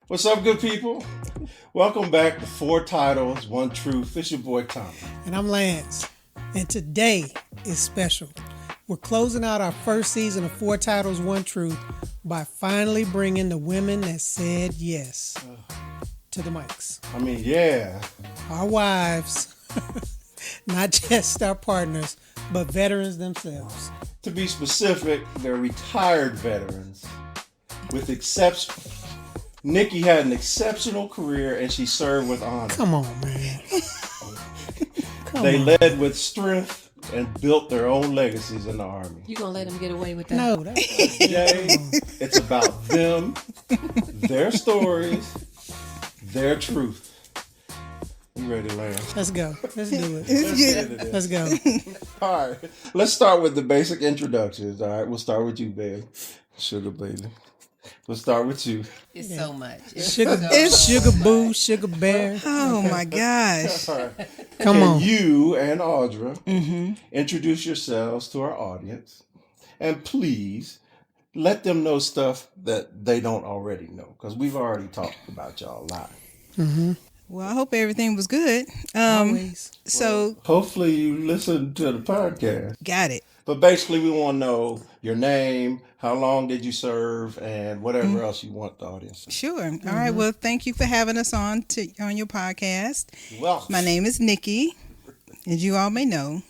What's up, good people? Welcome back to Four Titles, One Truth. It's your boy Tommy. And I'm Lance. And today is special. We're closing out our first season of Four Titles, One Truth by finally bringing the women that said yes to the mics. I mean, yeah. Our wives, not just our partners, but veterans themselves. To be specific, they're retired veterans with exception. Nikki had an exceptional career and she served with honor. Come on, man. They led with strength and built their own legacies in the Army. You gonna let them get away with that? No, that's Jay, it's about them, their stories, their truth. You ready, Lance? Let's go. Let's do it. Let's go. All right. Let's start with the basic introductions. All right. We'll start with you, babe. Sugar baby. We'll start with you. It's so much. It's Sugar Boo, Sugar Bear. Oh my gosh. All right. Come on. You and Audra introduce yourselves to our audience. And please let them know stuff that they don't already know. Because we've already talked about y'all a lot. Well, I hope everything was good. Always. So, Hopefully you listened to the podcast. got it. But basically, we want to know your name, how long did you serve, and whatever else you want the audience to know. Sure. All right. Well, thank you for having us on your podcast. Well, My name is Nikki, as you all may know.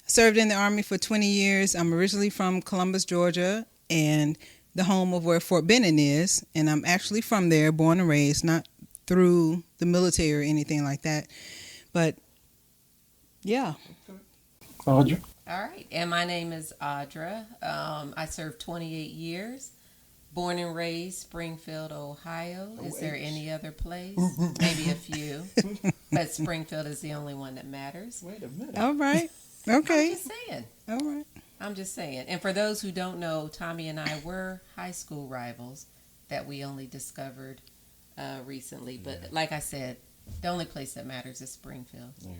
Served in the Army for 20 years. I'm originally from Columbus, Georgia, and the home of where Fort Benning is. And I'm actually from there, born and raised, not through the military or anything like that. But, yeah. Audra. All right. And my name is Audra. I served 28 years. Born and raised Springfield, Ohio. Is there any other place? Maybe a few. But Springfield is the only one that matters. Wait a minute. All right. Okay. I'm just saying. All right. I'm just saying. And for those who don't know, Tommy and I were high school rivals that we only discovered recently. But like I said, the only place that matters is Springfield. Yeah.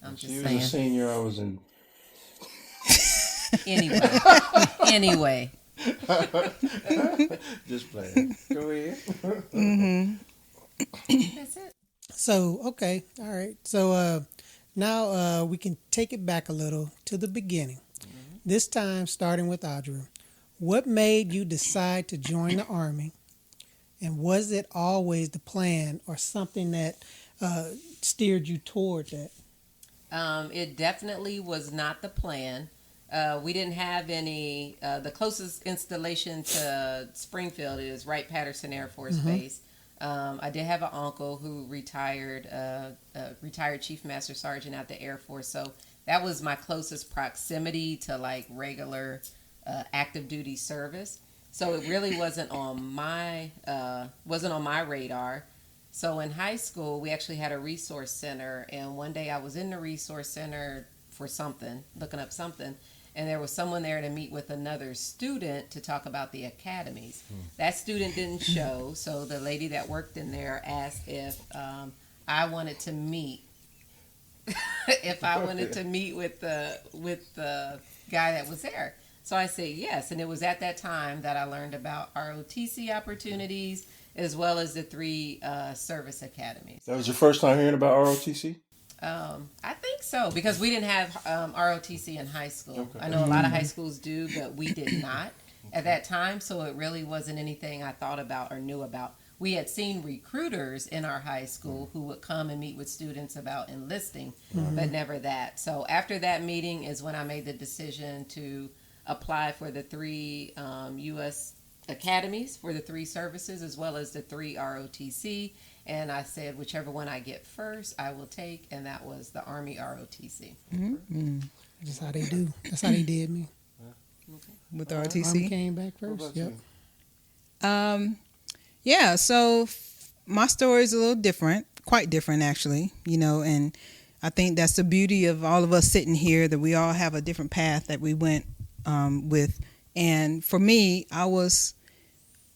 I'm just She was saying. a senior. I was in. Anyway. Just playing. Go ahead. That's it. So, okay. All right. So now we can take it back a little to the beginning. This time starting with Audra. What made you decide to join the Army? And was it always the plan or something that steered you toward that? It definitely was not the plan. We didn't have any. The closest installation to Springfield is Wright-Patterson Air Force Base. I did have an uncle who retired Chief Master Sergeant at the Air Force, so that was my closest proximity to like regular active duty service. So it really wasn't on my radar. So in high school, we actually had a resource center, and one day I was in the resource center for something, looking up something, and there was someone there to meet with another student to talk about the academies. That student didn't show, so the lady that worked in there asked if I wanted to meet with the guy that was there. So I said yes, and it was at that time that I learned about ROTC opportunities as well as the 3 service academies. That was your first time hearing about ROTC? I think so, because we didn't have ROTC in high school. Okay. I know a lot of high schools do, but we did not at that time, so it really wasn't anything I thought about or knew about. We had seen recruiters in our high school who would come and meet with students about enlisting, but never that. So after that meeting is when I made the decision to apply for the 3 U.S. academies for the 3 services as well as the 3 ROTC. And I said, whichever one I get first, I will take. And that was the Army ROTC. That's how they do. That's how they did me. With the Army RTC. came back first. Yep. Yeah, so my story is a little different, quite different actually, and I think that's the beauty of all of us sitting here, that we all have a different path that we went with. And for me, I was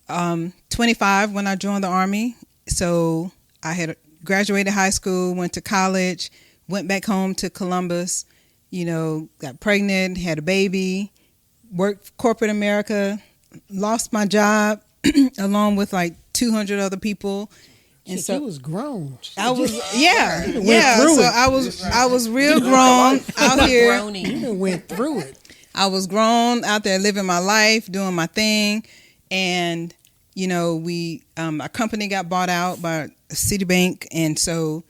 25 when I joined the Army. So I had graduated high school, went to college, went back home to Columbus, got pregnant, had a baby, worked corporate America, lost my job along with like 200 other people. And Shit, so you was grown. I was, through so it. I was real grown out here. Groaning. You done went through it. I was grown out there living my life, doing my thing. And, you know, our company got bought out by Citibank. And so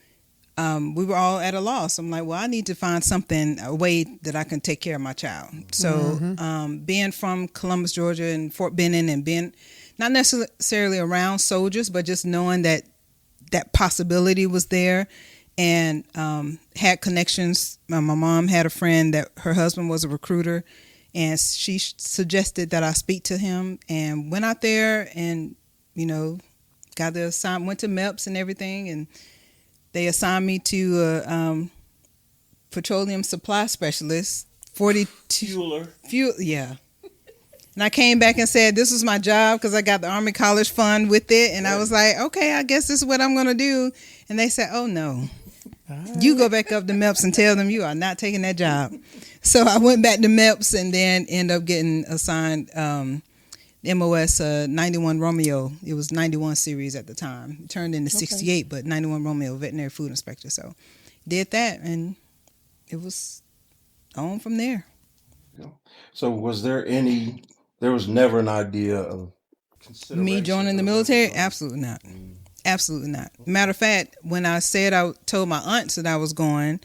we were all at a loss. I'm like, well, I need to find a way that I can take care of my child. So being from Columbus, Georgia and Fort Benning, and being not necessarily around soldiers, but just knowing that possibility was there, and had connections. My mom had a friend that her husband was a recruiter, and she suggested that I speak to him, and went out there and, you know, got the assignment, went to MEPS and everything, and they assigned me to a petroleum supply specialist, 42 fuel, yeah. And I came back and said, this was my job because I got the Army College Fund with it. And I was like, okay, I guess this is what I'm going to do. And they said, oh, no. You go back up to MEPS and tell them you are not taking that job. So I went back to MEPS and then ended up getting assigned MOS 91 Romeo. It was 91 series at the time. It turned into 68, but 91 Romeo, veterinary food inspector. So did that, and it was on from there. So was there was never an idea of Me joining the military? Absolutely not. Absolutely not. Matter of fact, when I told my aunts that I was going,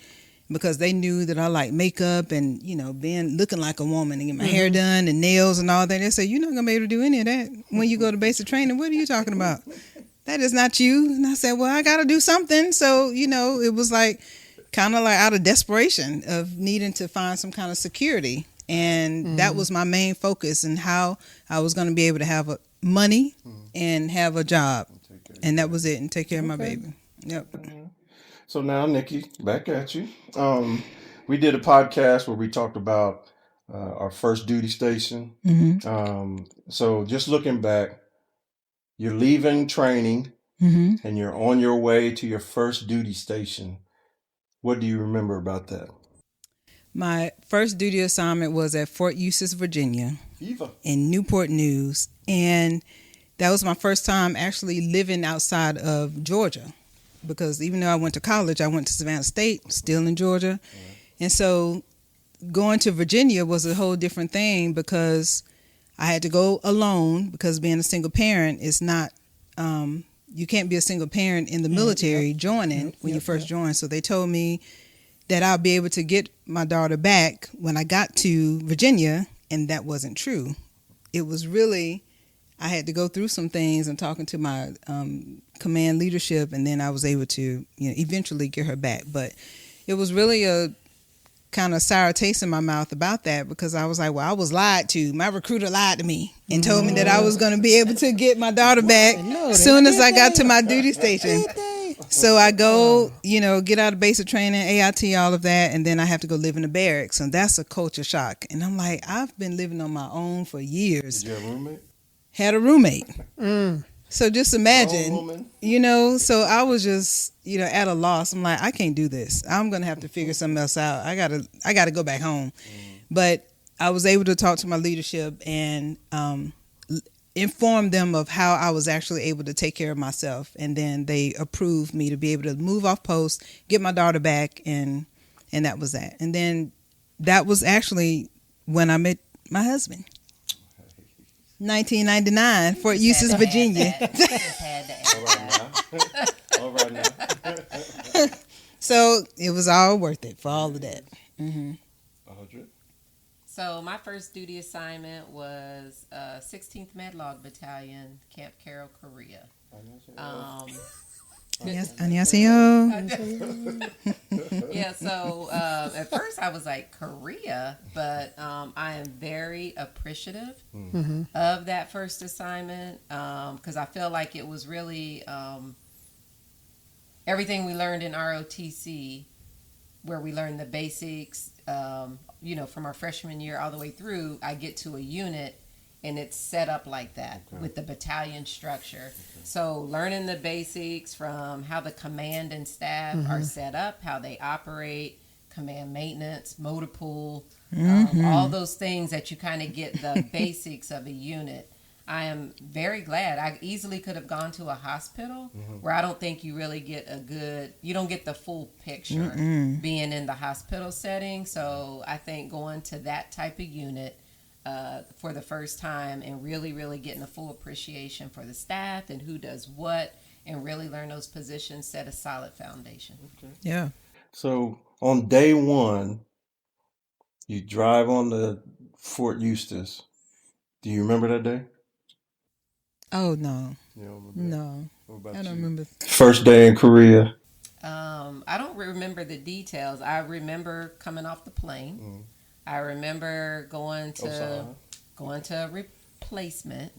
because they knew that I like makeup and, you know, looking like a woman and get my hair done and nails and all that, they said, you're not going to be able to do any of that when you go to basic training. What are you talking about? That is not you. And I said, well, I got to do something. So, you know, it was like kind of like out of desperation of needing to find some kind of security. And that was my main focus, and how I was going to be able to have money and have a job. And that was it, and take care of my baby. Yep. So now, Nikki, back at you. We did a podcast where we talked about our first duty station. So just looking back, you're leaving training and you're on your way to your first duty station. What do you remember about that? My first duty assignment was at Fort Eustis, Virginia, in Newport News. And that was my first time actually living outside of Georgia, because even though I went to college, I went to Savannah State, still in Georgia. And so going to Virginia was a whole different thing, because I had to go alone, because being a single parent is not, you can't be a single parent in the military joining when you first join. So they told me that I'll be able to get my daughter back when I got to Virginia, and that wasn't true. It was really, I had to go through some things and talking to my command leadership, and then I was able to, you know, eventually get her back. But it was really a kind of sour taste in my mouth about that, because I was like, well, I was lied to. My recruiter lied to me and told me that I was going to be able to get my daughter back as soon as I got to my duty station. So I go, you know, get out of basic training, AIT, all of that, and then I have to go live in the barracks, and that's a culture shock. And I'm like, I've been living on my own for years. Did you have a roommate? Had a roommate. So just imagine, you know, so I was just, you know, at a loss. I'm like, I can't do this. I'm going to have to figure something else out. I got to go back home. But I was able to talk to my leadership and inform them of how I was actually able to take care of myself. And then they approved me to be able to move off post, get my daughter back, and that was that. And then that was actually when I met my husband. 1999, Fort Eustis, Virginia. All right now. So it was all worth it for all of that. Audra? So my first duty assignment was 16th Medlog Battalion, Camp Carroll, Korea. Yes, 안녕하세요. Yeah, so at first I was like, Korea, but I am very appreciative of that first assignment, because I feel like it was really everything we learned in ROTC, where we learned the basics, you know, from our freshman year all the way through. I get to a unit and it's set up like that with the battalion structure. So learning the basics from how the command and staff are set up, how they operate, command maintenance, motor pool, all those things that you kind of get the basics of a unit. I am very glad. I easily could have gone to a hospital where I don't think you really get you don't get the full picture being in the hospital setting. So I think going to that type of unit for the first time and really, really getting a full appreciation for the staff and who does what and really learn those positions set a solid foundation. Okay. Yeah. So on day one, you drive on the Fort Eustis. Do you remember that day? Oh no, You don't remember that? no, What about I don't you? remember. First day in Korea. I don't remember the details. I remember coming off the plane. I remember going to replacement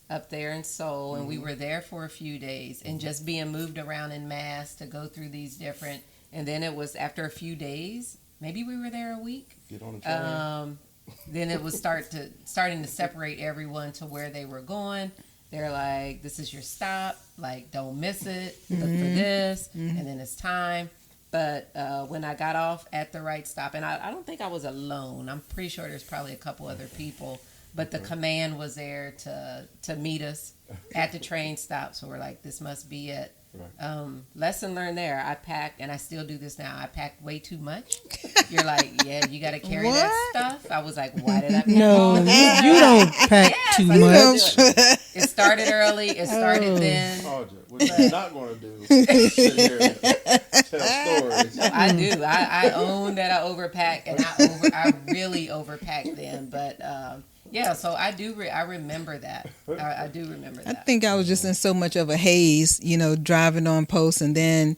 up there in Seoul, and we were there for a few days, and just being moved around in mass to go through these different. And then it was after a few days, maybe we were there a week. Get on the train. Then it was starting to separate everyone to where they were going. They're like, this is your stop. Like, don't miss it. Look for this. And then it's time. But when I got off at the right stop, and I don't think I was alone. I'm pretty sure there's probably a couple other people. But the command was there to meet us at the train stop. So we're like, this must be it. Right. Lesson learned there. I packed, and I still do this now. I packed way too much. You're like, yeah, you got to carry that stuff. I was like, why did I pack all No, that? you don't pack too I much. still do it. It started early. It started then. Audra, what you're not going to do is sit here and tell stories. I do. I own that I overpack, and I really overpacked then. But yeah, so I do. I remember that. I do remember I that. think I was just in so much of a haze, driving on post and then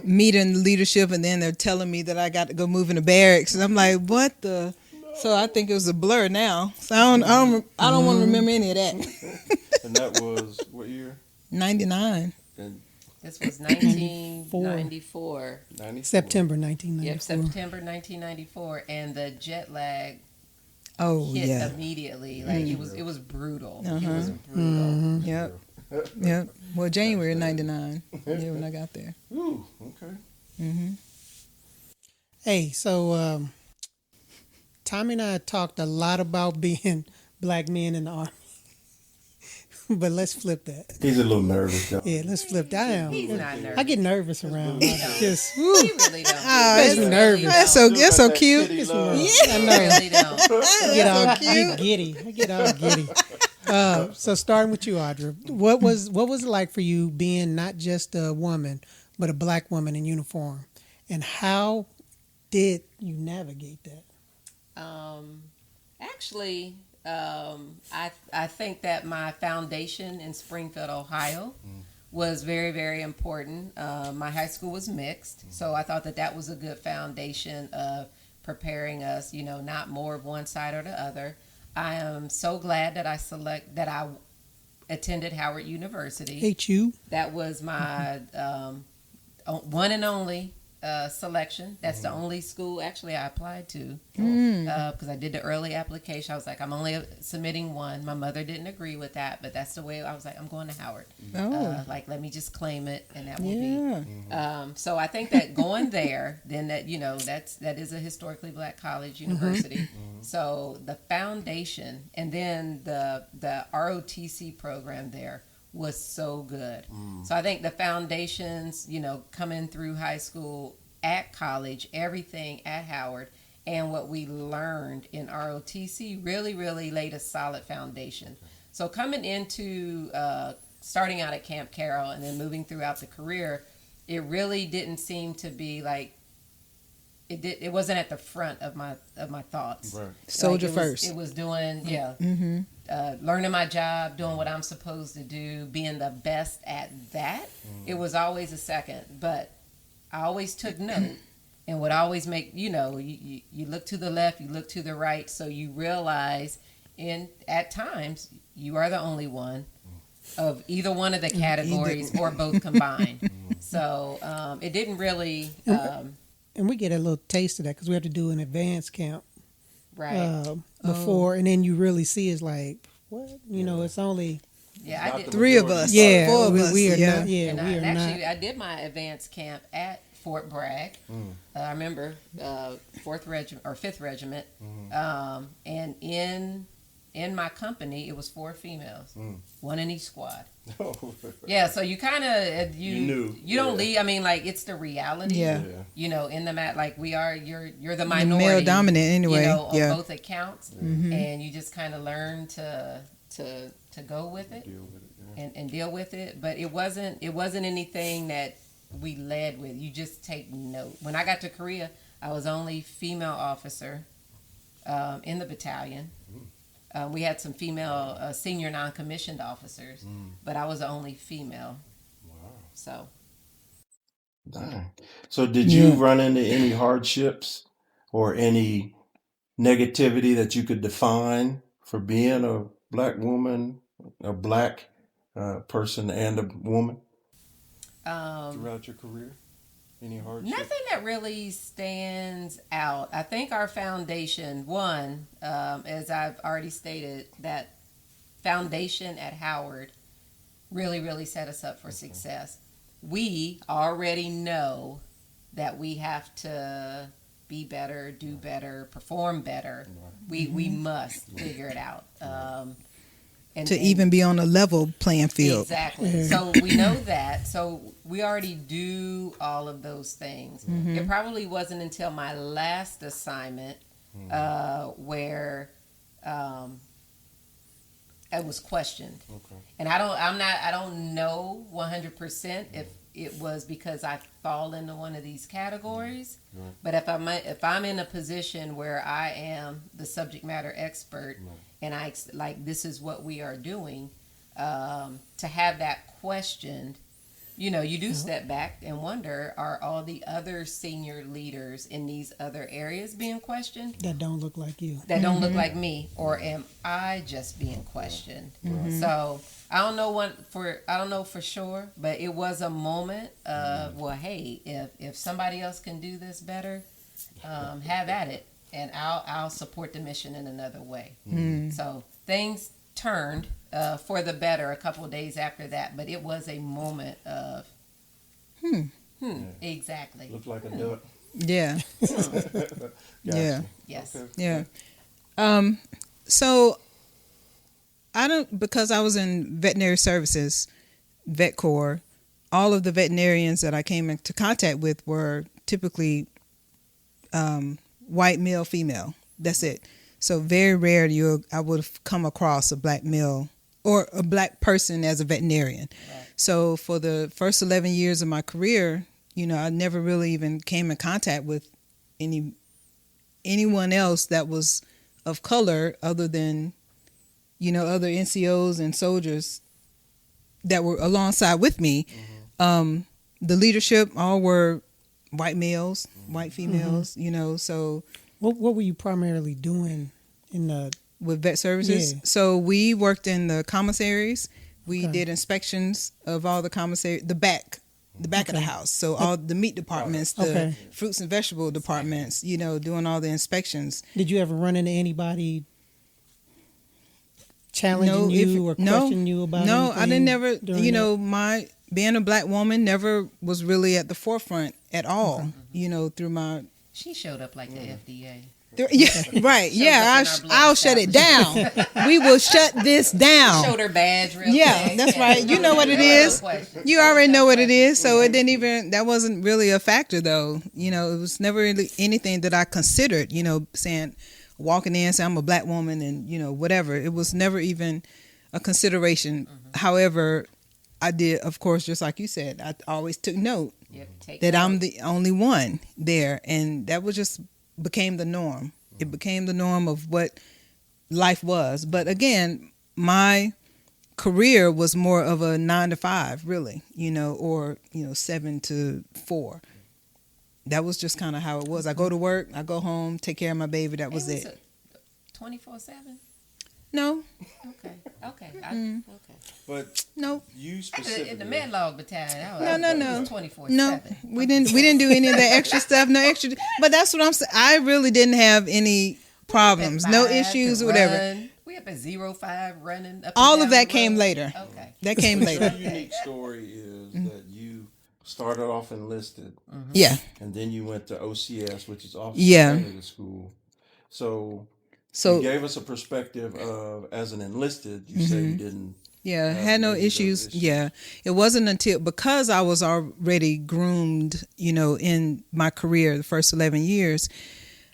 meeting leadership, and then they're telling me that I got to go move in the barracks, and I'm like, what the? So I think it was a blur now. So I don't want to remember any of that. And that was what year? 99. And This was 1994. 94. September 1994. Yep, September 1994, and the jet lag Oh hit yeah. immediately. Like it was brutal. It Uh-huh. was brutal. Yep. Yep. Well, January 99. Yeah, when I got there. Ooh, okay. Hey, so Tommy and I talked a lot about being black men in the Army. But let's flip that. He's a little nervous, though. Yeah, let's flip that. He's not nervous. I get nervous around. He don't. Just, He really don't. makes me nervous. That's so cute. Kitty It's love. I He know. really don't. I get giddy. I get all giddy. So starting with you, Audra, what was it like for you being not just a woman, but a black woman in uniform, and how did you navigate that? Actually, I think that my foundation in Springfield, Ohio, was very, very important. My high school was mixed, so I thought that was a good foundation of preparing us. Not more of one side or the other. I am so glad that I attended Howard University. HU. That was my one and only selection. That's the only school actually I applied to because I did the early application. I was like, I'm only submitting one. My mother didn't agree with that, but that's the way I was like, I'm going to Howard. Like, let me just claim it, and that will be. So I think that going there, then that that is a historically black college university. So the foundation, and then the ROTC program there was so good. So I think the foundations, coming through high school, at college, everything at Howard, and what we learned in ROTC really, really laid a solid foundation. So coming into starting out at Camp Carroll and then moving throughout the career, it really didn't seem to be like it wasn't at the front of my thoughts. Right. Soldier Like, first. It was doing learning my job, doing what I'm supposed to do, being the best at that. It was always a second, but I always took note and would always make, you look to the left, you look to the right, so you realize at times you are the only one of either one of the categories or both combined. So it didn't really... And we get a little taste of that because we have to do an advanced camp before, and then you really see it's like, what? It's only... Yeah, I did. 3 of us. Yeah, 4 of us. we are Yeah. not. Yeah, And we are actually, not. I did my advanced camp at Fort Bragg. I remember 4th Regiment or 5th Regiment, and in in my company, it was 4 females, one in each squad. Oh. Yeah, so you kind of You knew. you don't Yeah. leave. I mean, like it's the reality. Yeah. You know, in the like we are, you're the male minority. dominant anyway. You know, on Yeah. both accounts, and you just kind of learn to go with it Deal with it, yeah. and deal with it. But it wasn't anything that we led with. You just take note. When I got to Korea, I was only female officer in the battalion. We had some female senior non-commissioned officers, but I was the only female. Wow. So Dang. So did you Yeah. run into any hardships or any negativity that you could define for being a black woman, a black person and a woman throughout your career? Any hardships? nothing that really stands out. I think our foundation, one, as I've already stated, that foundation at Howard really, really set us up for success. We already know that we have to be better, do better, perform better. We must figure it out. And Even be on a level playing field. Exactly. So we know that. So we already do all of those things. It probably wasn't until my last assignment where it was questioned. Okay. And I don't know 100% if it was because I fall into one of these categories. Right. But if I'm in a position where I am the subject matter expert, and I like this is what we are doing, to have that questioned, you know, you do step back and wonder: are all the other senior leaders in these other areas being questioned? That don't look like you. That don't look like me, or am I just being questioned? So I don't know for sure, but it was a moment of well, hey, if somebody else can do this better, have at it, and I'll support the mission in another way. So things turned for the better a couple of days after that, but it was a moment of exactly. Looked like a duck. Yeah. Gotcha. Yeah. Yes. Okay. Yeah. So because I was in veterinary services, vet corps, all of the veterinarians that I came into contact with were typically white male, female. That's it. So very rare I would have come across a black male or a black person as a veterinarian. Right. So for the first 11 years of my career, you know, I never really even came in contact with anyone else that was of color other than, you know, other NCOs and soldiers that were alongside with me. The leadership all were white males, white females, you know, so. What were you primarily doing in the? With vet services? Yeah. So we worked in the commissaries. We Okay. did inspections of all the commissary, the back of the house. So all the meat departments, the Okay. fruits and vegetable departments, you know, doing all the inspections. Did you ever run into anybody challenging you or questioning you about No, I anything didn't never, during you that? know, my being a black woman never was really at the forefront at all, you know, through my She showed up like the FDA. yeah, right. Yeah, up in our blood I'll shut it down. We will shut this down. Showed her badge real Yeah, quick. that's right. You know what it is. You already know what it is. So it didn't even, that wasn't really a factor though. You know, it was never really anything that I considered, you know, saying, walking in, saying I'm a black woman and, you know, whatever. It was never even a consideration. However, I did, of course, just like you said, I always took note that I'm the only one there. And that was just became the norm. It became the norm of what life was. But again, my career was more of a 9 to 5, really, you know, or, you know, 7 to 4. That was just kind of how it was. I go to work, I go home, take care of my baby. That was it. 24/7. No, Okay. Okay. But no, you In specifically. the Medlog battalion. No. 24/7. no. We didn't do any of that extra stuff. No extra. But that's what I'm saying. I really didn't have any problems, no issues or whatever. We up at 05 running. Up and All down of that the came road. later. Okay. That came Your later. unique story is that you started off enlisted, Yeah. and then you went to OCS, which is Officer Yeah. Candidate School. So, So you gave us a perspective of, as an enlisted, you say you didn't. yeah, had no issues. Yeah, it wasn't until, because I was already groomed, in my career, the first 11 years,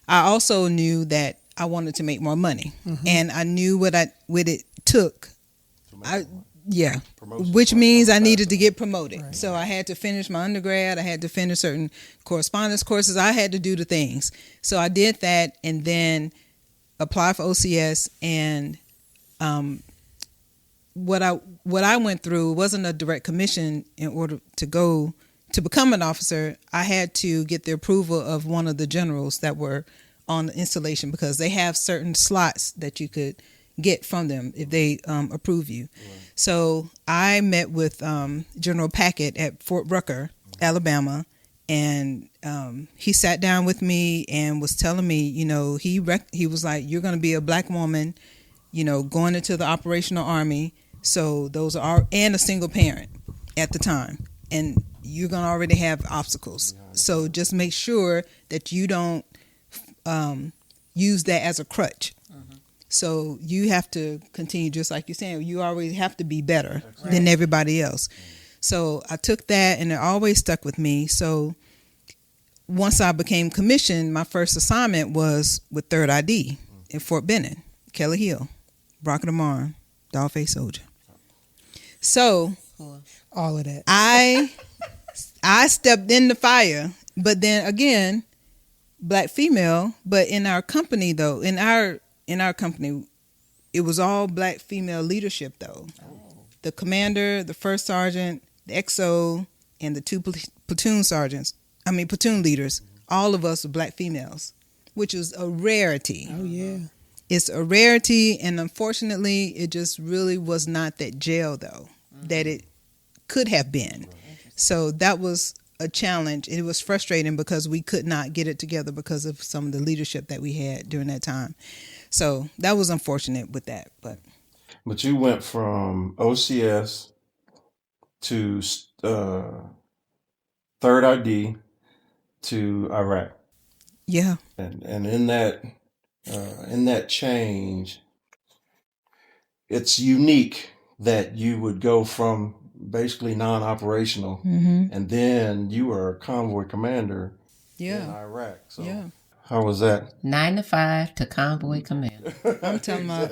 I also knew that I wanted to make more money, and I knew what it took. Which means I needed to get promoted. Right. So I had to finish my undergrad. I had to finish certain correspondence courses. I had to do the things. So I did that, and then apply for OCS. And what I went through wasn't a direct commission. In order to become an officer, I had to get the approval of one of the generals that were on the installation, because they have certain slots that you could get from them if they approve you. Right. So I met with General Packett at Fort Rucker, Alabama, and he sat down with me and was telling me, he was like, you're going to be a black woman, going into the operational army. So those are, and a single parent at the time, and you're going to already have obstacles. So just make sure that you don't use that as a crutch. So you have to continue, just like you're saying, you always have to be better than everybody else. So I took that, and it always stuck with me. So once I became commissioned, my first assignment was with 3rd ID in Fort Benning, Kelly Hill, Rocket Arm, Dollface Soldier. So all of that. I stepped in the fire, but then again, black female, but in our company though, in our company, it was all black female leadership though. Oh. The commander, the first sergeant, the XO, and the 2 platoon leaders, all of us were black females, which was a rarity. Oh yeah. It's a rarity, and unfortunately, it just really was not that jail though, that it could have been. So that was a challenge. It was frustrating because we could not get it together because of some of the leadership that we had during that time. So that was unfortunate with that. But you went from OCS to 3rd ID to Iraq. Yeah. And in that change, it's unique that you would go from basically non-operational, and then you were a convoy commander in Iraq. So how was that? 9 to 5 to convoy commander. I'm talking about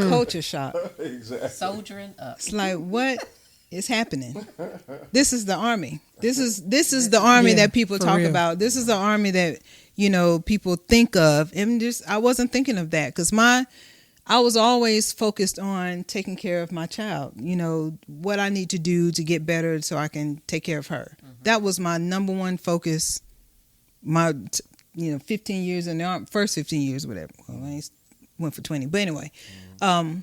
culture shock. Exactly. Soldiering up. It's like, what is happening? This is the army. This is the army that people talk about. This is the army that people think of, and I wasn't thinking of that, because I was always focused on taking care of my child, what I need to do to get better so I can take care of her. That was my number one focus. 15 years in the army, first 15 years, whatever. Well, I went for 20, but anyway, so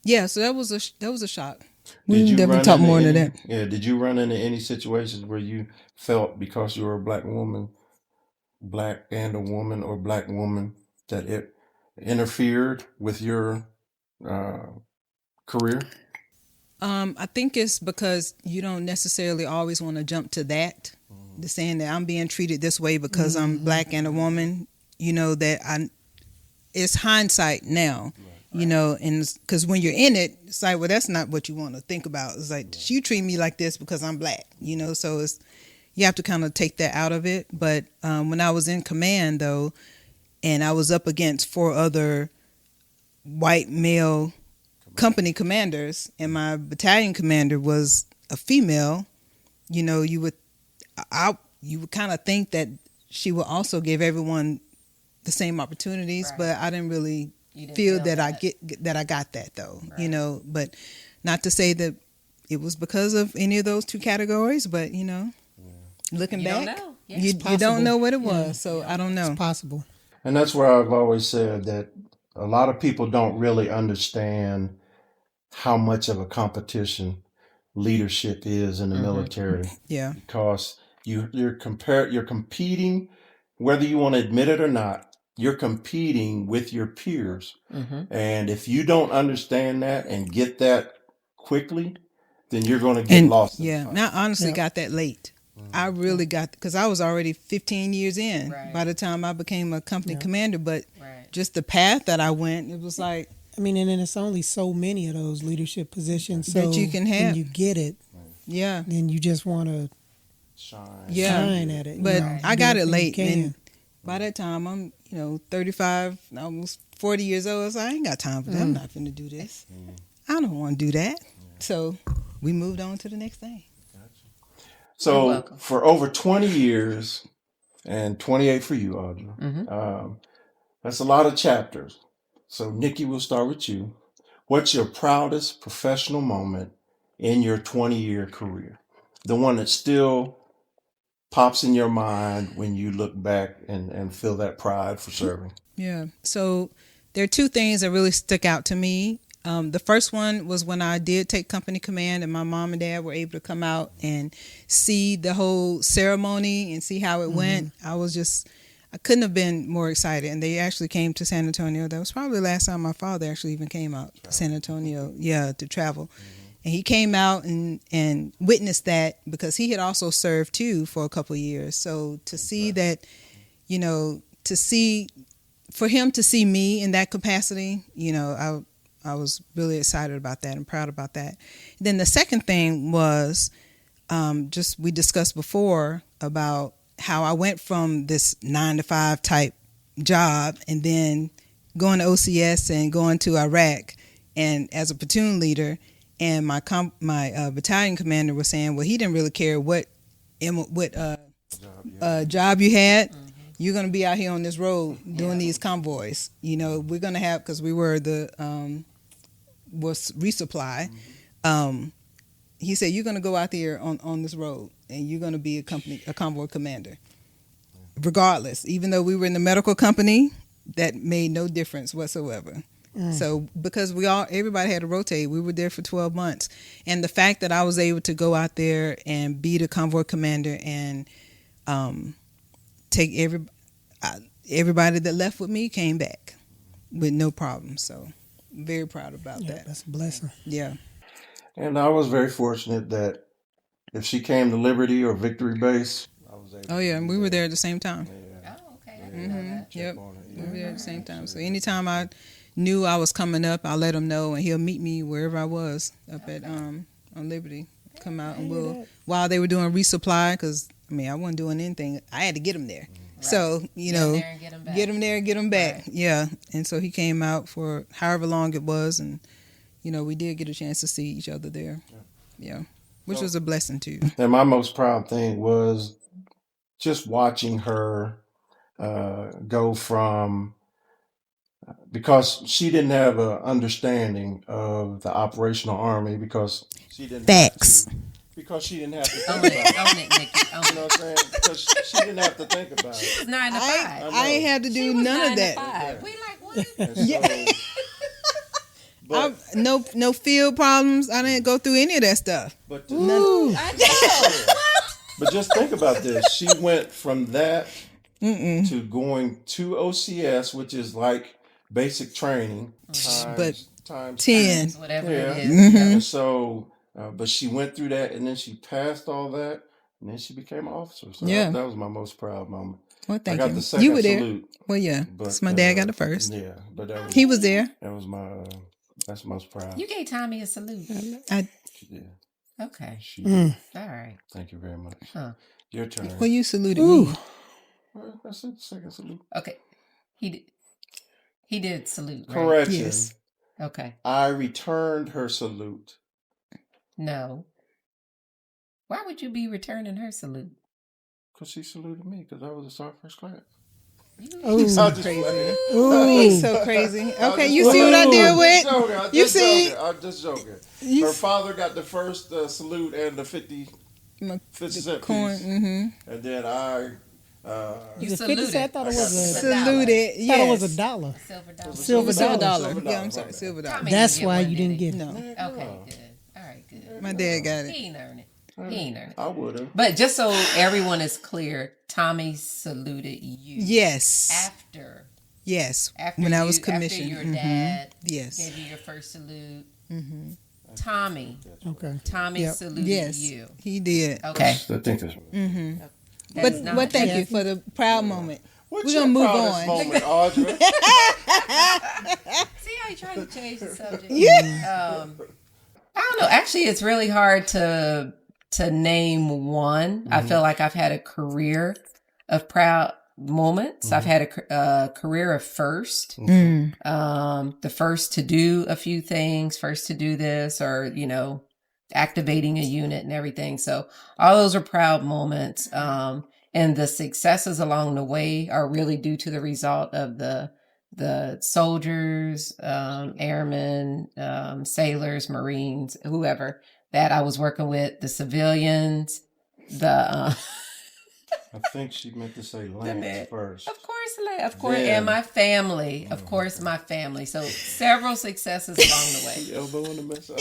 that was a shock. We can definitely talk more into that. Yeah, did you run into any situations where you felt, because you were a black woman, black and a woman, or black woman, that it interfered with your career? I think it's because you don't necessarily always want to jump to that. The saying that I'm being treated this way because I'm black and a woman, it's hindsight now, and because when you're in it, it's like, well, that's not what you want to think about. It's like, you treat me like this because I'm black, so you have to kind of take that out of it. But when I was in command though, and I was up against 4 other white male company commanders, and my battalion commander was a female, you would kind of think that she would also give everyone the same opportunities, but I didn't really feel that I got that though, but not to say that it was because of any of those 2 categories, but looking back, you don't know what it was. So I don't know. It's possible. And that's where I've always said that a lot of people don't really understand how much of a competition leadership is in the military. Yeah. Because you're competing, whether you want to admit it or not, you're competing with your peers. And if you don't understand that and get that quickly, then you're going to get lost. Yeah. Now, I honestly got that late. I really got, because I was already 15 years in by the time I became a company commander, but just the path that I went. It was like, I mean, and then it's only so many of those leadership positions so that you can have. when you get it, yeah, then you just want to Shine. Yeah. shine at it. but you know, I do got it everything you late. can. And by that time, I'm 35, almost 40 years old. So I ain't got time for that. I'm not finna do this. I don't want to do that. So we moved on to the next thing. You're So welcome. for over 20 years, and 28 for you, Audra, that's a lot of chapters. So Nikki, we'll start with you. What's your proudest professional moment in your 20-year career? The one that still pops in your mind when you look back and feel that pride for serving. Yeah. So there are two things that really stuck out to me. The first one was when I did take company command and my mom and dad were able to come out and see the whole ceremony and see how it went. I couldn't have been more excited. And they actually came to San Antonio. That was probably the last time my father actually even came out to San Antonio, to travel. And he came out and witnessed that because he had also served too for a couple of years. So to see that, for him to see me in that capacity, I was really excited about that and proud about that. Then the second thing was we discussed before about how I went from this 9-to-5 type job and then going to OCS and going to Iraq and as a platoon leader. And my battalion commander was saying, well, he didn't really care what job you had. You're going to be out here on this road doing these convoys. We're going to have, because we were was resupply. He said, you're going to go out there on this road and you're going to be a convoy commander. Regardless, even though we were in the medical company, that made no difference whatsoever. So because everybody had to rotate, we were there for 12 months. And the fact that I was able to go out there and be the convoy commander and take everybody that left with me came back with no problem. So very proud about that. That's a blessing. Yeah. And I was very fortunate that if she came to Liberty or Victory Base, I was able Oh, yeah, and we were there at the same time. Yeah. Oh, okay. I didn't know that. Yep. On it. We were there at the same time. So anytime I knew I was coming up, I let him know, and he'll meet me wherever I was up at on Liberty. Come out and while they were doing resupply, because I wasn't doing anything. I had to get him there. Right. So Get 'em there and get 'em back. get him there and get him back. Right. Yeah, and so he came out for however long it was, and we did get a chance to see each other there. Yeah, which was a blessing too. And my most proud thing was just watching her go from, because she didn't have an understanding of the operational army because she didn't Facts. because she didn't have to think Own about it, it. own it, Nikki. Own You know it. what I'm saying? Because she didn't have to think about it. It was 9 to 5. I ain't had to She do was none 9 of to that. 5. We like, what? And so, but No field problems. I didn't go through any of that stuff. but I know. but just think about this. She went from that to going to OCS, which is like basic training, But times 10. Whatever Yeah. it is. And so, but she went through that, and then she passed all that, and then she became an officer. So Yeah. that was my most proud moment. Well, I thank got you. the second You were there. salute, Well, yeah. but 'Cause my dad got the first. Yeah, but He was there. that was my that's most proud. You gave Tommy a salute. Yeah, Okay. she. All right. Thank you very much. Huh. Your turn. Well, you saluted me. That's it. Second salute. Okay. He did salute, right? Correction. Yes. Okay. I returned her salute. No. Why would you be returning her salute? Because she saluted me, because I was a sergeant first class. Oh, I just Crazy. playing. He's so crazy. Okay, you see what I deal with? You see? I'm just joking. You Her s- father got the first salute and the 50 cent Coin. piece. Mm-hmm. And then I... You the 50 saluted. cent, I thought it was a Saluted. I thought it was Yes. $1. Silver dollar. Silver Silver dollar. dollar. Silver Yeah, I'm dollar. sorry. Silver dollar. Tommy That's didn't get why one, you did didn't he? get it. No, Okay, good. All right, good. my dad got it. He ain't earned it. He ain't earned it. I would have. But just so everyone is clear, Tommy saluted you. Yes. After When I was commissioned. After your dad Yes. gave you your first salute. Tommy Okay. Tommy saluted Yes. you. He did. Okay. I think that's... That's not But thank just- you for the proud moment. What's We're your gonna move proudest on. moment, Audra? See how you trying to change the subject? Yeah. I don't know. Actually, it's really hard to name one. I feel like I've had a career of proud moments. I've had a career of first. The first to do a few things, first to do this, or activating a unit and everything. So all those are proud moments. And the successes along the way are really due to the result of the soldiers, airmen, sailors, Marines, whoever that I was working with, the civilians, the I think she meant to say Lance first. of course, Then- and my family, of course, my family. So several successes along the way. Elbow in the mess up.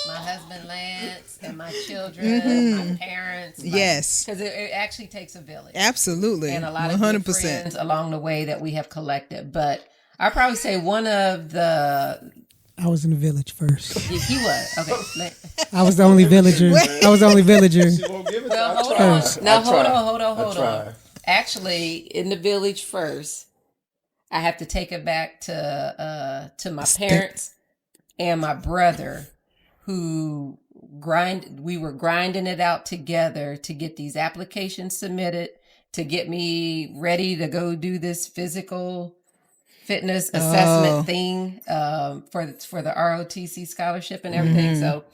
My husband Lance and my children, my parents. Yes. Because it actually takes a village. Absolutely. And a lot of good friends along the way that we have collected. But I'd probably say one of the... I was in the village first. He was. Okay. I was the only villager. I was the only villager. She won't give it to Well, I hold tried. on. Now, I tried. hold I on. tried. Actually, in the village first, I have to take it back to my parents and my brother, who we were grinding it out together to get these applications submitted, to get me ready to go do this physical fitness assessment thing for the ROTC scholarship and everything. So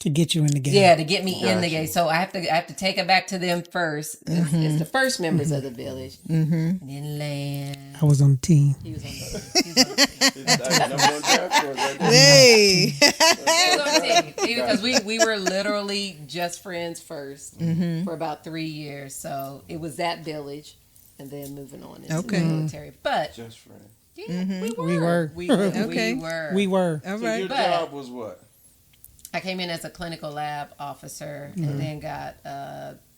To get you in the game. yeah, to get me in the Gotcha. game. So I have to take it back to them first. It's the first members of the village. And then Land. I was on the team. He was on the team. Number one draft choice right there. Hey. He was on the team. Because we were literally just friends first for about 3 years. So it was that village and then moving on into the military. But Just friend. yeah, We were. Okay. We were. All So right. your But- job was what? I came in as a clinical lab officer and then got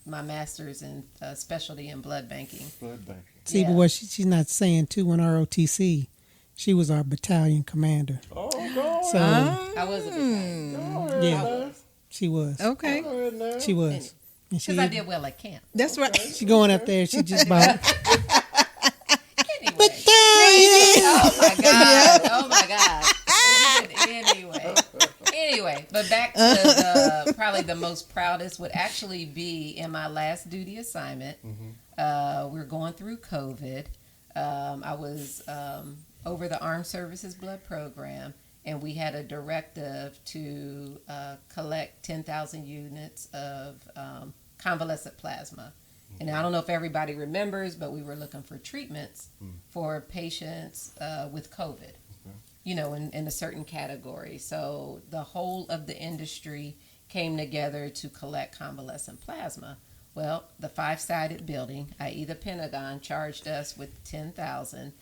my master's in specialty in blood banking. Blood banking. See, Yeah. but what she's not saying too, in ROTC, she was our battalion commander. Oh, go So I was a battalion. yeah, she was. Okay. Go ahead now. She was. And she, Because I did well at camp. That's right. she going up there. She just about. Anyway. Oh my God. Oh my God. Anyway, but back to probably the most proudest would actually be in my last duty assignment. We're going through COVID. I was over the Armed Services Blood Program, and we had a directive to collect 10,000 units of convalescent plasma. And I don't know if everybody remembers, but we were looking for treatments for patients with COVID, in a certain category. So the whole of the industry came together to collect convalescent plasma. Well, the 5-sided building, i.e. the Pentagon, charged us with 10,000,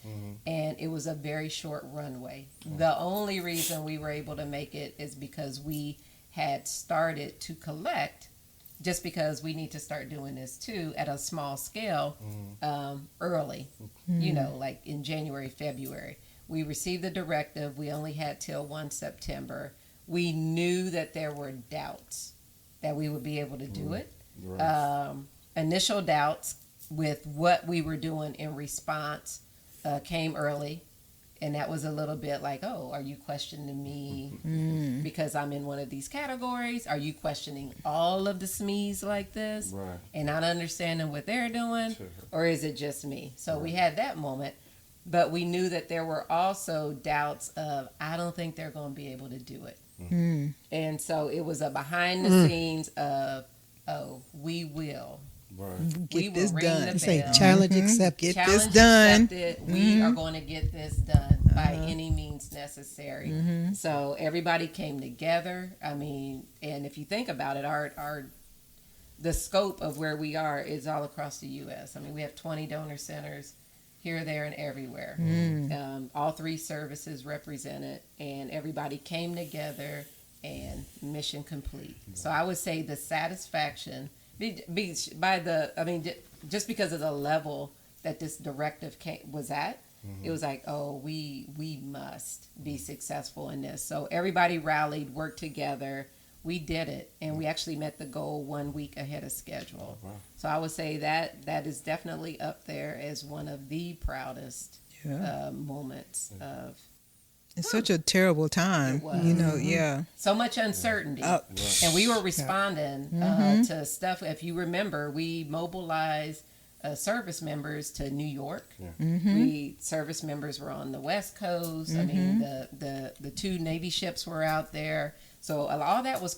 and it was a very short runway. The only reason we were able to make it is because we had started to collect, just because we need to start doing this too at a small scale early, like in January, February. We received the directive. We only had till 1 September. We knew that there were doubts that we would be able to do it. Right. Initial doubts with what we were doing in response came early. And that was a little bit like, oh, are you questioning me because I'm in one of these categories? Are you questioning all of the SMEs like this Right. and not understanding what they're doing? Or is it just me? So we had that moment. But we knew that there were also doubts of, I don't think they're going to be able to do it. And so it was a behind the scenes of, oh, we will. Right. We Get will this ring done. the They say bell. challenge accepted. Get this Challenge done. accepted. We are going to get this done by any means necessary. So everybody came together. I mean, and if you think about it, the scope of where we are is all across the U.S. I mean, we have 20 donor centers here, there, and everywhere. All 3 services represented, and everybody came together and mission complete. So I would say the satisfaction just because of the level that this directive was at, it was like, oh, we must be successful in this. So everybody rallied, worked together. we did it, and we actually met the goal 1 week ahead of schedule. Wow. So I would say that is definitely up there as one of the proudest moments of. It's such a terrible time. It was. You know, yeah. So much uncertainty. And we were responding to stuff. If you remember, we mobilized service members to New York. We service members were on the West Coast. I mean, the 2 Navy ships were out there. So all that was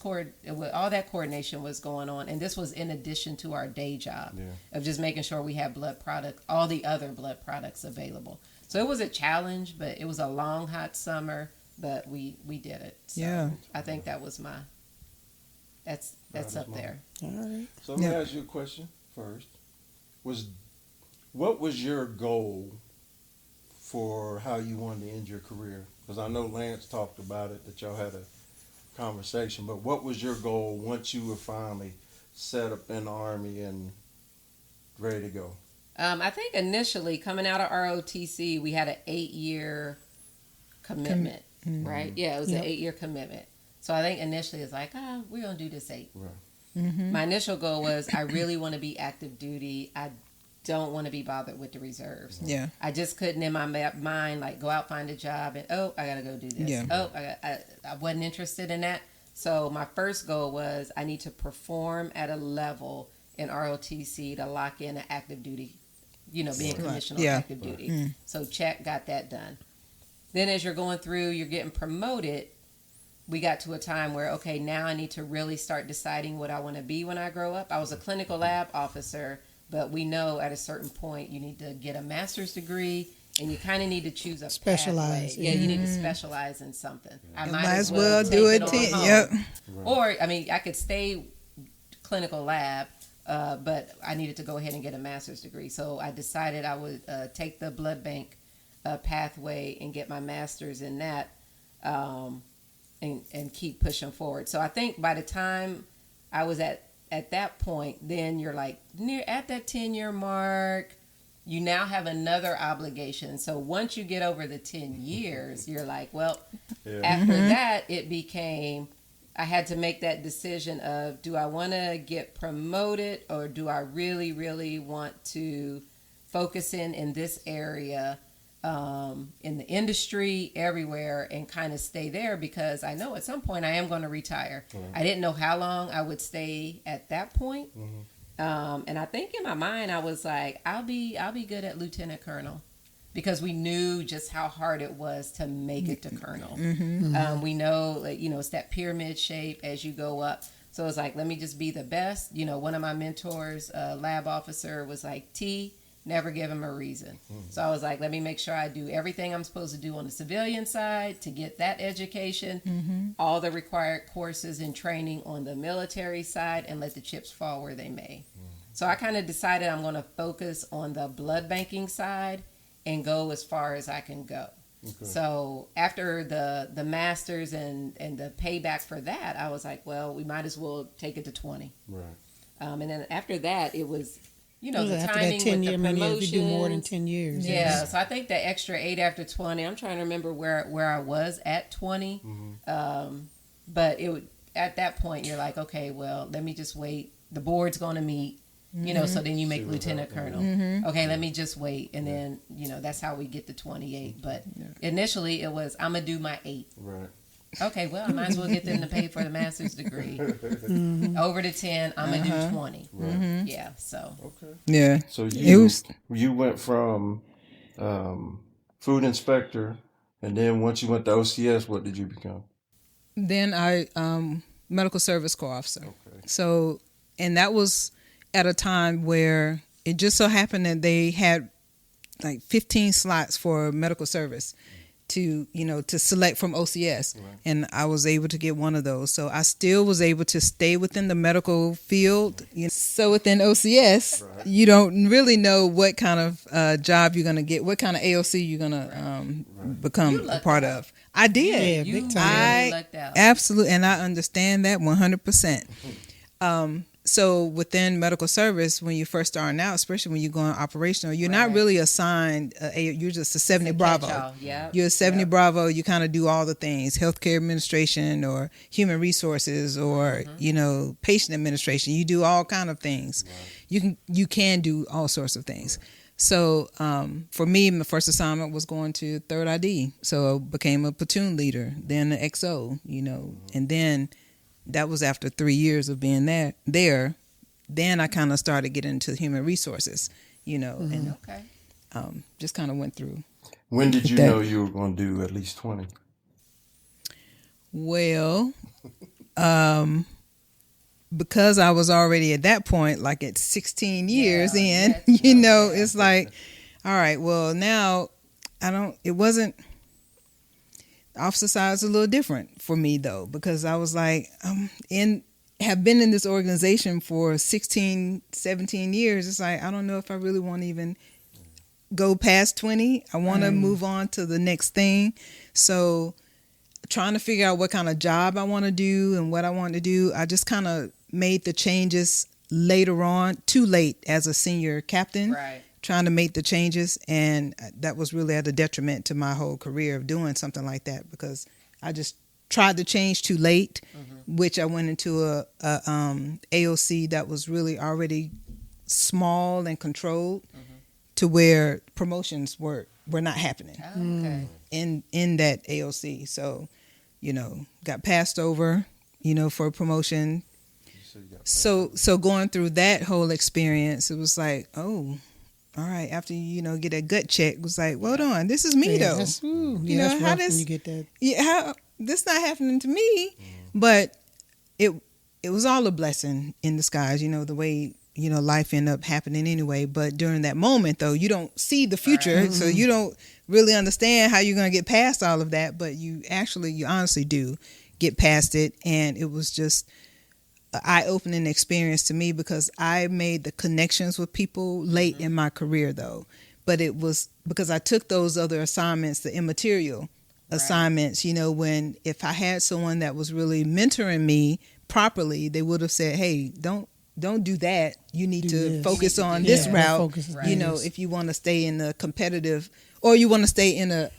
all that coordination was going on, and this was in addition to our day job of just making sure we had blood products, all the other blood products available. So it was a challenge, but it was a long, hot summer, but we did it. So I think that was that's up there. All right. So let me ask you a question first. What was your goal for how you wanted to end your career? Because I know Lance talked about it, that y'all had a conversation, but what was your goal once you were finally set up in the Army and ready to go? I think initially coming out of ROTC, we had an 8-year commitment, right? Yeah, it was an 8-year commitment. So I think initially it's like, we're going to do this 8. Right. My initial goal was I really want to be active duty. I don't want to be bothered with the reserves. Yeah. I just couldn't in my mind like go out, find a job, and I got to go do this. Yeah. I wasn't interested in that. So my first goal was I need to perform at a level in ROTC to lock in an active duty, being commissioned on active duty. So check, got that done. Then as you're going through, you're getting promoted. We got to a time where, okay, now I need to really start deciding what I want to be when I grow up. I was a clinical lab officer, but we know at a certain point you need to get a master's degree and you kind of need to choose a Specialize. pathway. Yeah, you need to specialize in something. I might as well do it. Yep. Or, I could stay clinical lab, but I needed to go ahead and get a master's degree. So I decided I would take the blood bank pathway and get my master's in that. And keep pushing forward. So I think by the time I was at that point, then you're like at that 10-year mark, you now have another obligation. So once you get over the 10 years, you're like, well, after that, it became, I had to make that decision of, do I want to get promoted or do I really, really want to focus in this area? In the industry, everywhere, and kind of stay there because I know at some point I am going to retire. I didn't know how long I would stay at that point. And I think in my mind I was like, I'll be good at lieutenant colonel because we knew just how hard it was to make it to colonel. We know, it's that pyramid shape as you go up. So it's like, let me just be the best. One of my mentors, lab officer, was like, never give him a reason. So I was like, let me make sure I do everything I'm supposed to do on the civilian side to get that education, all the required courses and training on the military side, and let the chips fall where they may. So I kind of decided I'm going to focus on the blood banking side and go as far as I can go. So after the masters and the payback for that, I was like, well, we might as well take it to 20. Right. And then after that, it was the after timing that 10 with year, the promotions. if you do more than 10 years. Yeah, so I think the extra 8 after 20, I'm trying to remember where I was at 20. But at that point, you're like, okay, well, let me just wait. The board's going to meet, so then you make lieutenant colonel. Okay, let me just wait. And then, that's how we get to 28. But initially it was, I'm going to do my 8. Right. Okay, well, I might as well get them to pay for the master's degree. Over to 10, I'm going to do 20. Right. Yeah, so. Okay. Yeah. So you went from food inspector, and then once you went to OCS, what did you become? Then I medical service corps officer. Okay. So, and that was at a time where it just so happened that they had like 15 slots for medical service to select from OCS. Right. And I was able to get one of those. So I still was able to stay within the medical field. So within OCS, you don't really know what kind of job you're going to get, what kind of AOC you're going to become a part of. I did. Yeah, big time. I absolutely, and I understand that 100%. So within medical service, when you first starting out, especially when you're going operational, you're not really assigned. You're just a 70 Bravo. Yep. You're a 70 Bravo. You kind of do all the things: healthcare administration, or human resources, or patient administration. You do all kind of things. Right. You can do all sorts of things. Right. So for me, my first assignment was going to 3rd ID. So I became a platoon leader, then an XO. And then. That was after 3 years of being there. Then I kind of started getting into human resources, and just kind of went through. When did you know you were going to do at least 20? Well, because I was already at that point, like at 16 years in, it's like, all right, well, now it wasn't. Officer side is a little different for me though, because I was like, have been in this organization for 16, 17 years. It's like, I don't know if I really want to even go past 20. I want to move on to the next thing. So trying to figure out what kind of job I want to do and what I want to do, I just kind of made the changes later on, too late as a senior captain. Right. Trying to make the changes, and that was really at a detriment to my whole career of doing something like that, because I just tried to change too late, which I went into a AOC that was really already small and controlled, to where promotions were not happening in that AOC. So, got passed over, for promotion. So going through that whole experience, it was like, oh. All right, after get that gut check, it was like, well done, this is me though. That's rough how when you get that. Yeah, how this not happening to me, but it was all a blessing in disguise. The way life ended up happening anyway. But during that moment though, you don't see the future, so you don't really understand how you're gonna get past all of that. But you honestly do get past it, and it was just eye-opening experience to me, because I made the connections with people late in my career though, but it was because I took those other assignments, the immaterial assignments, when if I had someone that was really mentoring me properly, they would have said, hey, don't do that, you need to focus on this route, if you want to stay in the competitive, or you want to stay in a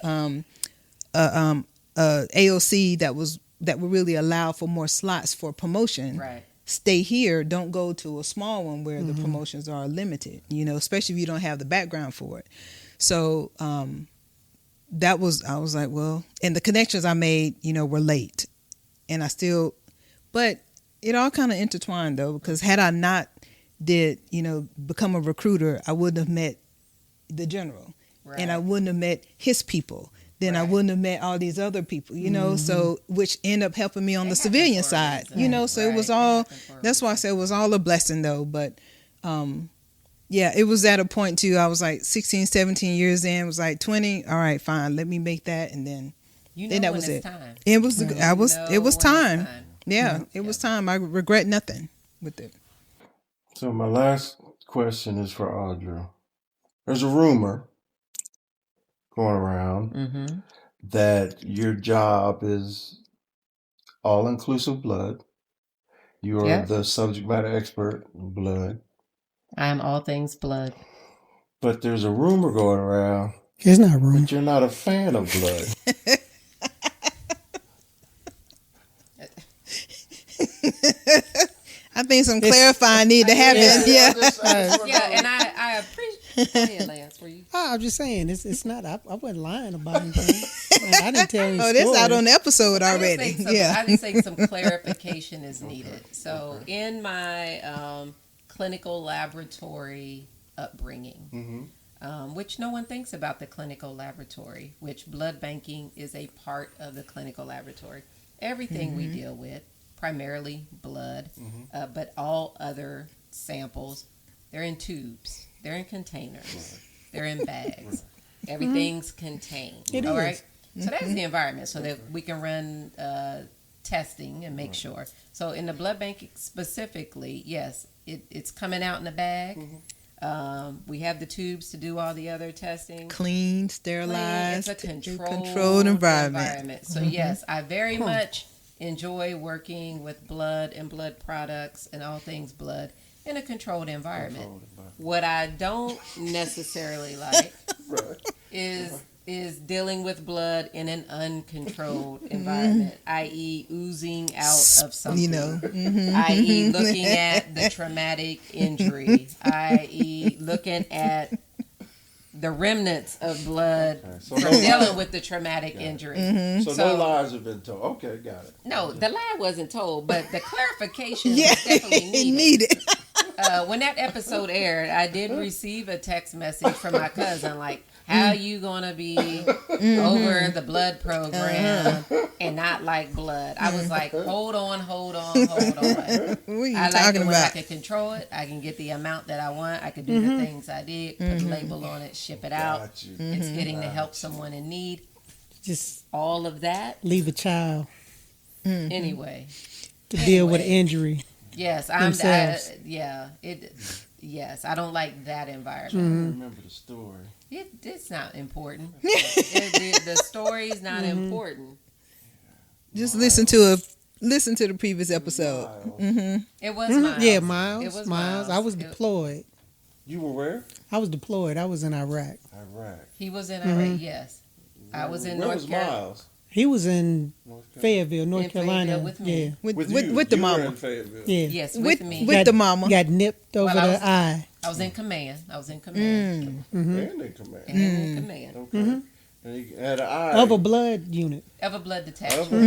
AOC that would really allow for more slots for promotion. Right. Stay here. Don't go to a small one where the promotions are limited, especially if you don't have the background for it. So I was like, well, and the connections I made, were late. And but it all kind of intertwined though, because had I not become a recruiter, I wouldn't have met the general. Right. And I wouldn't have met his people. Then I wouldn't have met all these other people, so which end up helping me on the civilian side, so it was all, that's why I said it was all a blessing though. But, it was at a point too, I was like 16, 17 years in, was like 20. All right, fine. Let me make that. And then, that was it. Time. It was time. Yeah, it was time. I regret nothing with it. So my last question is for Audra. There's a rumor going around that your job is all-inclusive blood. You are the subject matter expert in blood. I am all things blood. But there's a rumor going around. It's not a rumor. That you're not a fan of blood. I think some clarifying need to happen. And I appreciate Lance. Were you? I'm just saying it's not. I wasn't lying about anything. I didn't tell you. That's out on the episode already. I just think some clarification is needed. So in my clinical laboratory upbringing, which no one thinks about the clinical laboratory, which blood banking is a part of the clinical laboratory. Everything we deal with, primarily blood, but all other samples, they're in tubes, they're in containers, they're in bags. Everything's contained. It all is. right? So that's the environment, so that we can run testing and make sure. So in the blood bank specifically, yes, it's coming out in a bag. We have the tubes to do all the other testing. Clean, sterilized. It's a controlled environment. So yes, I very much enjoy working with blood and blood products and all things blood in a controlled environment. What I don't necessarily like Right. is dealing with blood in an uncontrolled environment, i.e., oozing out of something. You know. I.e., looking at the traumatic injury, i.e., looking at the remnants of blood So from dealing with the traumatic injury. So no lies have been told. Okay, got it. No, the lie wasn't told, but the clarification Yeah, was definitely needed. needed. When that episode aired, I did receive a text message from my cousin, like, how you gonna be over the blood program and not like blood? I was like, hold on. What are you I like talking it when I about? can control it. I can get the amount that I want. I can do the things I did, put a label on it, ship it out. Got you. It's getting to help someone in need. Just All of that. leave a child Anyway. to deal with an injury. Yes, Themselves. Yes, I don't like that environment. I remember the story. It's not important. The story's not important. Just listen to the previous episode. Miles. It was Miles. Yeah, It Miles. was Miles. I was It- deployed. You were where? I was deployed. I was in Iraq. Iraq. He was in Iraq. Yes, I was in Where North was Carolina. Miles? He was in North Carolina. Fayetteville, North In Carolina. Fayetteville with me. Yeah. With you. the You were mama. in Fayetteville. Yeah. Yes, With me. the mama. Got nipped over Well, I the was- eye. I was in command. And in command. And in command Okay. And you had an eye. Of a blood unit. of a blood Of a detachment. Blood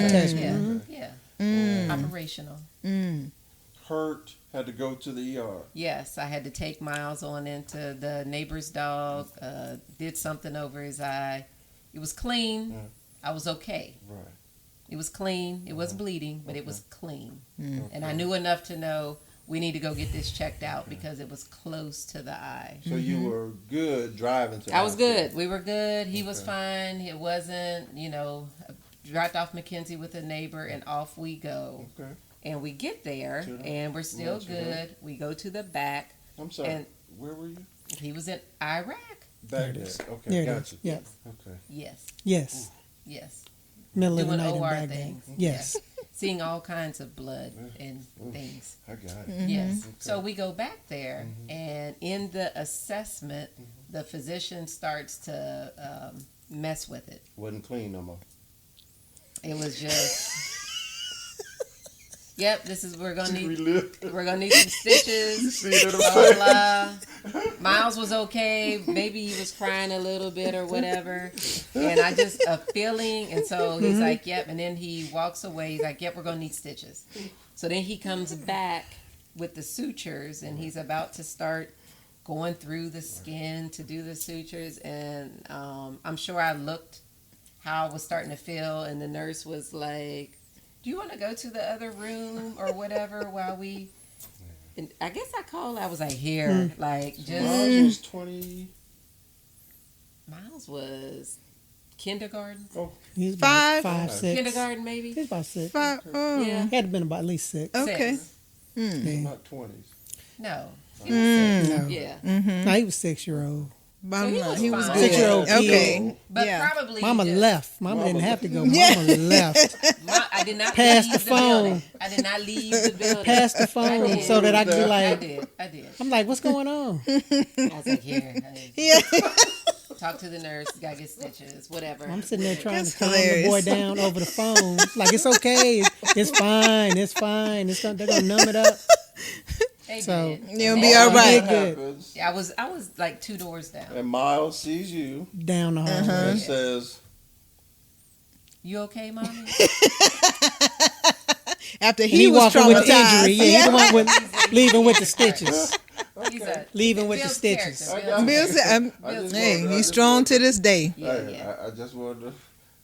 detachment. Yeah, operational. Hurt. Had to go to the ER. Yes, I had to take Miles on into the neighbor's dog. Did something over his eye. It was clean. Yeah. I was okay. Right. It was clean. It was bleeding, but it was clean. Okay. And I knew enough to know we need to go get this checked out because it was close to the eye. So you were good driving to I was hospital. good. We were good. He was Okay. fine. It wasn't, dropped off Mackenzie with a neighbor and off we go. Okay. And we get there To the- and we're still went to good. We go to the back. I'm sorry. And- Where were you? He was in Iraq. Back it there. is. Okay. There it Got is. you. Yeah. Okay. Yes. Yes. Yes. Middle of the Doing night in OR Baghdad. things. Yes. Seeing all kinds of blood and things. I got it. Yes. Okay. So we go back there, and in the assessment, the physician starts to mess with it. Wasn't clean no more. It was just, yep. We're gonna need Relive. some stitches. You see it in the Blah, face. blah. Miles was okay. Maybe he was crying a little bit or whatever. And I just a feeling, and so he's like, "Yep." And then he walks away. He's like, "Yep, we're gonna need stitches." So then he comes back with the sutures, and he's about to start going through the skin to do the sutures. And I'm sure I looked how I was starting to feel, and the nurse was like, "Do you want to go to the other room or whatever while we?" And I guess I called. I was like, "Here, like just." Miles was 20. Miles was kindergarten, He was about Five. 5, 6. kindergarten maybe. He was about 6. Oh. Yeah, He had to been about at least 6. Okay. 6. Yeah. Not 20s. No, he was 6. No. Yeah, No, he was 6-year-old. Bottom he line, was he was fine. good. 6-year-old kid. Okay. but Yeah. probably Mama just- left. Mama didn't have to go. Yeah. Mama left. I did not Pass leave the phone. building. I did not leave the building. Pass the I phone did. so that I could be I like, did. I did. I'm like, what's going on? I was like, here. Yeah. Talk to the nurse. Gotta get stitches. Whatever. I'm sitting there trying That's to calm hilarious. the boy down over the phone. Like, it's okay. It's fine. It's fine. They're going to numb it up. They So- did. You'll They be all did. right. Good. Happens, I was like 2 doors down. and Miles sees you Down the hall. and says, You okay, mommy? After he was walking with the traumatized. injury. Yeah, he the one with, leaving with the stitches. He's a Leaving with the Bill's stitches. character. I got Bill it. said, I just hey, wanted- I he's just strong wanted- to this day. Yeah, Hey, yeah. I just wanted to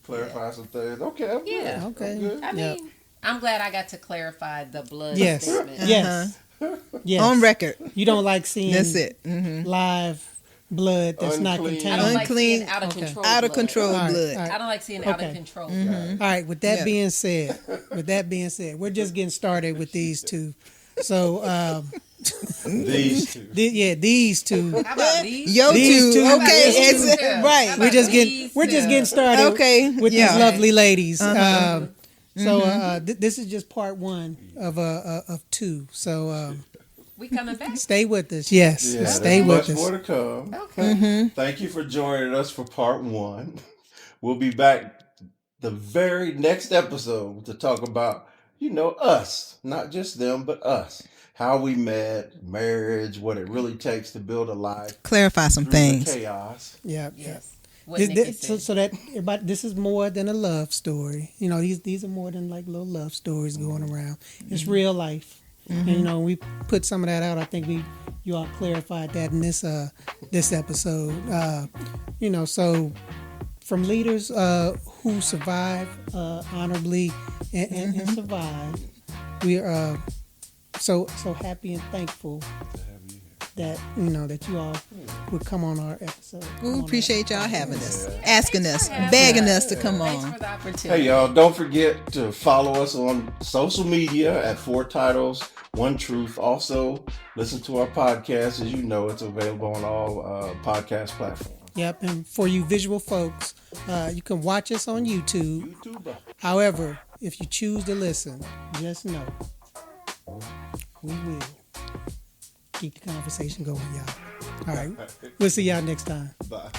clarify some things. Okay, I'm good. Yeah. Okay. I'm good. I mean, Yep. I'm glad I got to clarify the blood Yes. statement. Yes. Yes. On record. You don't like seeing That's it. Mm-hmm. live blood that's not Unclean. I contained. don't like Unclean. seeing out of Okay. control. Out of blood. control All right, blood. all right. I don't like seeing out Okay. of control. Got it. All right, with that Yeah. being said, we're just getting started with these two. So, These two. these two. How about these? Yo, These two. two. Okay, These it's two. right. How We're about just these getting two? started Okay, with yeah. these lovely ladies. So this is just part one of two. So We coming back. stay with us. Yes, Yeah, stay there's with much more us. to come. Okay. Thank you for joining us for part one. We'll be back the very next episode to talk about, us, not just them, but us. How we met, marriage, what it really takes to build a life Clarify some through things. the chaos. Yeah, Yes. What This- Nikki this- said. so that everybody, this is more than a love story. These are more than like little love stories going around. It's real life. And, we put some of that out. I think you all clarified that in this episode. So from leaders who survive honorably and survive, we are so happy and thankful that that you all would come on our episode. We appreciate y'all having us, Yeah. asking us, Thanks for begging having us to come Thanks on. for the opportunity. Hey, y'all, don't forget to follow us on social media at 4 Titles, 1 Truth. Also, listen to our podcast. As you know, it's available on all podcast platforms. Yep, and for you visual folks, you can watch us on YouTube. YouTuber. However, if you choose to listen, just know we will keep the conversation going, y'all. All right, we'll see y'all next time. Bye.